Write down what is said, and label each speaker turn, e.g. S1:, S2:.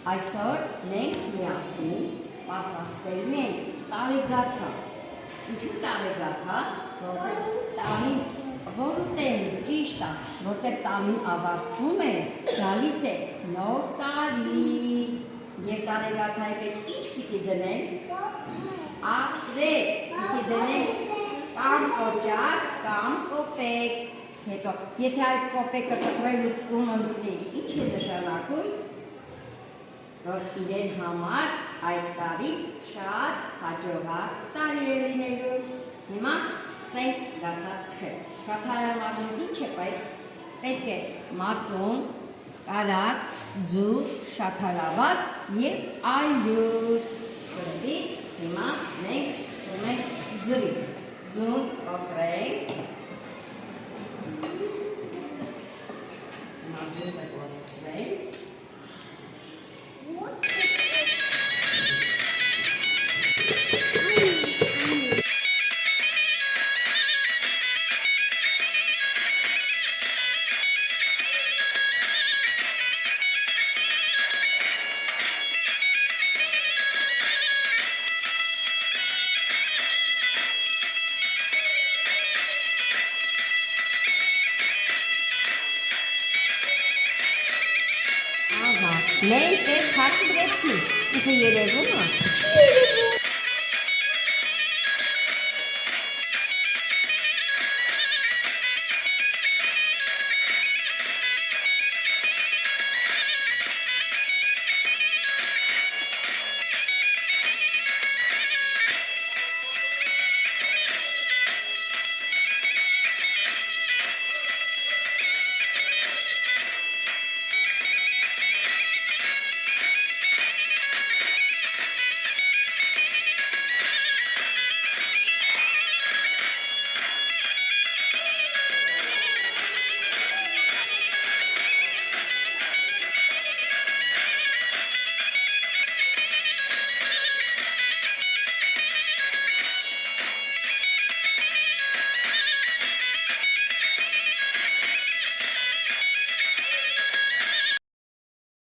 S1: Այսօր մենք միասին պատրաստելու ենք տարեգաթա։ Ինչու տարեգաթա, որտեղ տարին որտեղ ճիշտ է, որտեղ տարին ավարտվում է, գալիս է նոր տարի։ Եվ տարեգաթայի մեջ ինչ պիտի դնենք։ Ապրեք, պիտի դնենք կամ օջակ, կամ կոպեկ։ Հետո, եթե այդ կոպեկը կտրելուց ունի, ինչ է նշանակում, որ իրեն համար այդ տարի շատ հաջողակ տարի է լինելու։ Հիմա սկսենք գաթա թխել։ Գաթայի համար ինչ է պետք է մածուն, կարագ, ձուկ, շաքարավազ և ալյուր։ Սկզբից հիմա մենք սկսում ենք ձրից։ Ձուն կոտրենք։ Հիմա ձունը կոտրենք։ Մենք տես թաքցրեցինք, ինքը երևում է, չի երևում։